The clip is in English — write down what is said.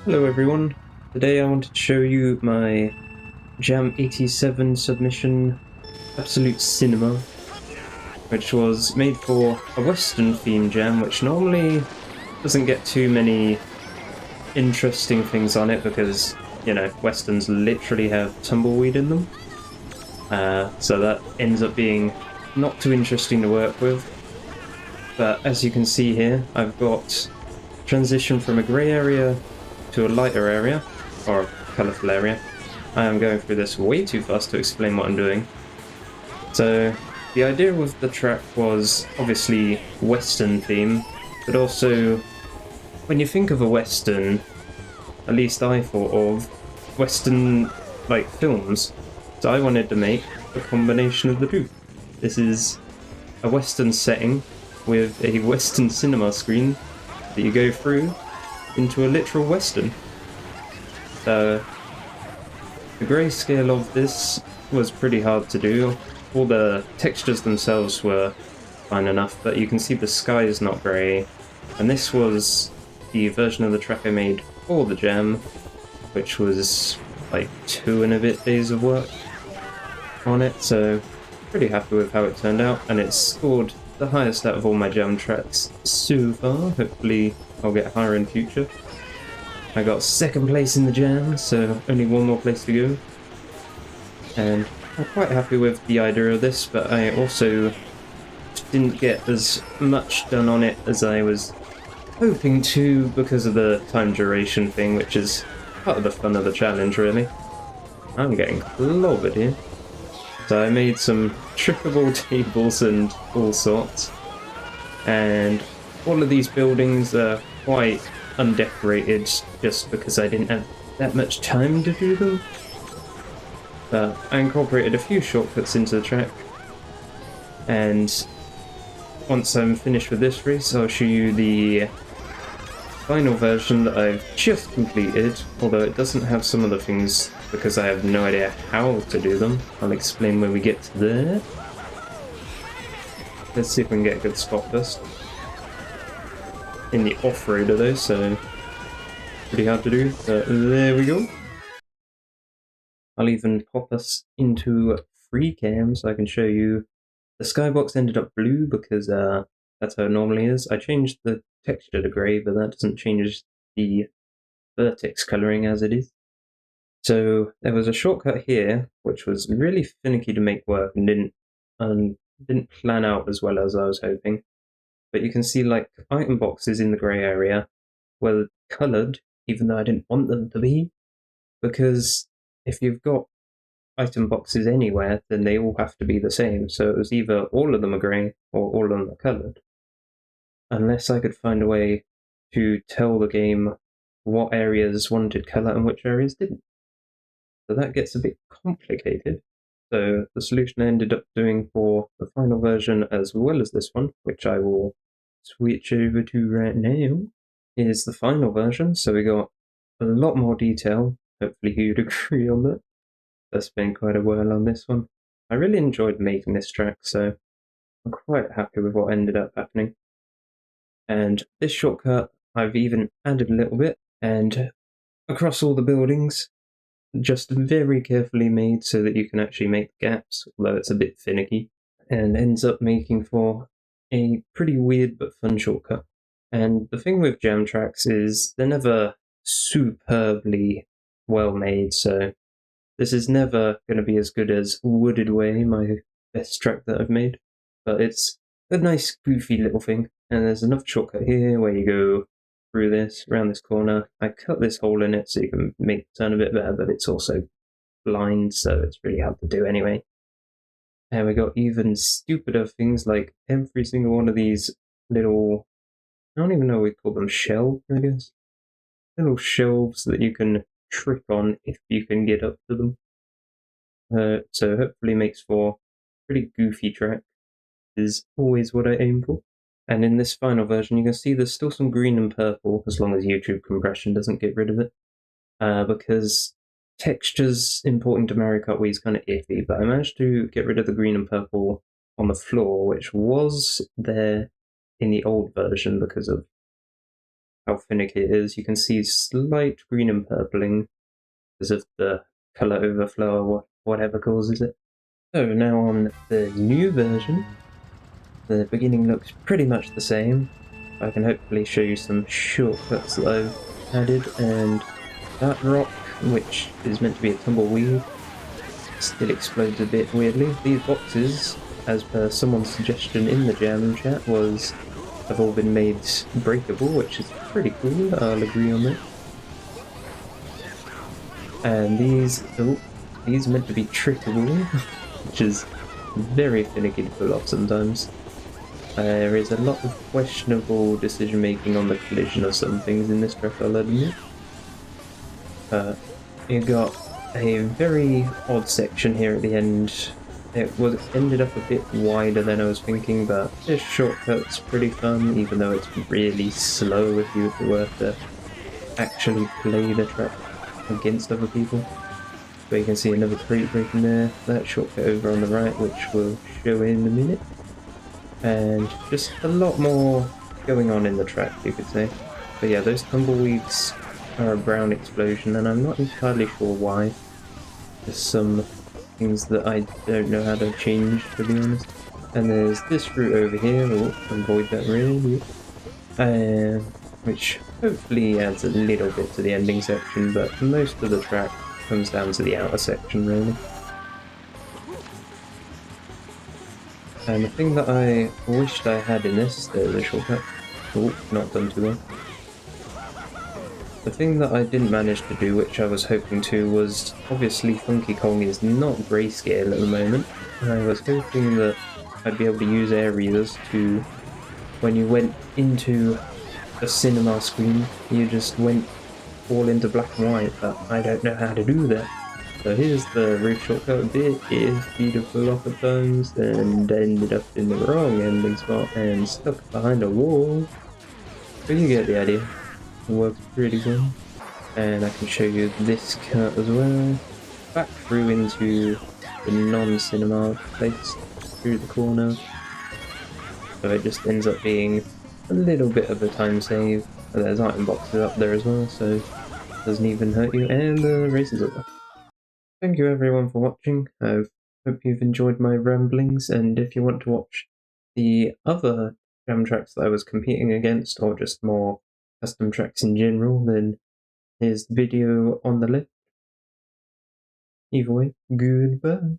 Hello everyone, today I wanted to show you my Jam 87 submission Absolute Cinema, which was made for a Western themed jam, which normally doesn't get too many interesting things on it because, Westerns literally have tumbleweed in them. So that ends up being not too interesting to work with. But as you can see here, I've got transition from a grey area to a lighter area, or a colourful area. I am going through this way too fast to explain what I'm doing. So, the idea with the track was obviously Western theme, but also, when you think of a Western, at least I thought of Western, like, films. So I wanted to make a combination of the two. This is a Western setting with a Western cinema screen that you go through into a literal Western. So, the grayscale of this was pretty hard to do. All the textures themselves were fine enough, but you can see the sky is not grey. And this was the version of the track I made for the jam, which was like 2 and a bit days of work on it, so pretty happy with how it turned out, and it scored the highest out of all my jam tracks so far. Hopefully I'll get higher in future. I got 2nd place in the jam, so only one more place to go. And I'm quite happy with the idea of this, but I also didn't get as much done on it as I was hoping to because of the time duration thing, which is part of the fun of the challenge, really. I'm getting clobbered here. So I made some trickable tables and all sorts, and all of these buildings are quite undecorated just because I didn't have that much time to do them. But I incorporated a few shortcuts into the track, and once I'm finished with this race, I'll show you the final version that I've just completed, although it doesn't have some of the things because I have no idea how to do them. I'll explain when we get to there. Let's see if we can get a good spot first. In the off-roader though, so pretty hard to do, but there we go. I'll even pop us into free cam so I can show you. The skybox ended up blue because that's how it normally is. I changed the texture to grey, but that doesn't change the vertex colouring as it is. So there was a shortcut here, which was really finicky to make work and didn't plan out as well as I was hoping. But you can see like item boxes in the grey area were coloured, even though I didn't want them to be, because if you've got item boxes anywhere, then they all have to be the same. So it was either all of them are grey or all of them are coloured. Unless I could find a way to tell the game what areas wanted colour and which areas didn't. So that gets a bit complicated. So the solution I ended up doing for the final version as well as this one, which I will switch over to right now, is the final version. So we got a lot more detail. Hopefully you'd agree on that. I spent quite a while on this one. I really enjoyed making this track, so I'm quite happy with what ended up happening. And this shortcut I've even added a little bit, and across all the buildings, just very carefully made so that you can actually make gaps, although it's a bit finicky, and ends up making for a pretty weird but fun shortcut. And the thing with jam tracks is they're never superbly well made, so this is never going to be as good as Wooded Way, my best track that I've made, but it's a nice goofy little thing, and there's another shortcut here where you go through this, around this corner. I cut this hole in it so you can make the turn a bit better, but it's also blind, so it's really hard to do anyway. And we got even stupider things like every single one of these little, I don't even know what we call them, shelves, I guess? Little shelves that you can trip on if you can get up to them. So hopefully makes for a pretty goofy track, is always what I aim for. And in this final version, you can see there's still some green and purple, as long as YouTube compression doesn't get rid of it. Because textures importing to Mario Kart Wii is kind of iffy, but I managed to get rid of the green and purple on the floor, which was there in the old version because of how finicky it is. You can see slight green and purpling because of the colour overflow or whatever causes it. So now on the new version, the beginning looks pretty much the same. I can hopefully show you some shortcuts that I've added, and that rock, which is meant to be a tumbleweed, still explodes a bit weirdly. These boxes, as per someone's suggestion in the jam chat, have all been made breakable, which is pretty cool. I'll agree on that. And these are meant to be trickable, which is very finicky to pull off sometimes. There is a lot of questionable decision making on the collision of some things in this track, I'll admit. You got a very odd section here at the end. It ended up a bit wider than I was thinking, but this shortcut's pretty fun, even though it's really slow if you were to actually play the track against other people. But you can see another crate breaking there, that shortcut over on the right, which we'll show in a minute. And just a lot more going on in the track, you could say. But yeah, those tumbleweeds are a brown explosion, and I'm not entirely sure why. There's some things that I don't know how to change, to be honest. And there's this route over here, avoid that really, which hopefully adds a little bit to the ending section, but most of the track comes down to the outer section really. And the thing that I wished I had in this, there's a shortcut. Oh, not done too well. The thing that I didn't manage to do, which I was hoping to, was obviously Funky Kong is not grayscale at the moment. I was hoping that I'd be able to use air readers to, when you went into a cinema screen, you just went all into black and white, but I don't know how to do that. So here's the roof shortcut bit. It is beautiful off at times, and ended up in the wrong ending spot and stuck behind a wall. But you get the idea. It works pretty well. And I can show you this cut as well. Back through into the non-cinema place, through the corner. So it just ends up being a little bit of a time save. And there's item boxes up there as well, so it doesn't even hurt you, and the race is over. Thank you everyone for watching. I hope you've enjoyed my ramblings, and if you want to watch the other jam tracks that I was competing against, or just more custom tracks in general, then here's the video on the left. Either way, goodbye.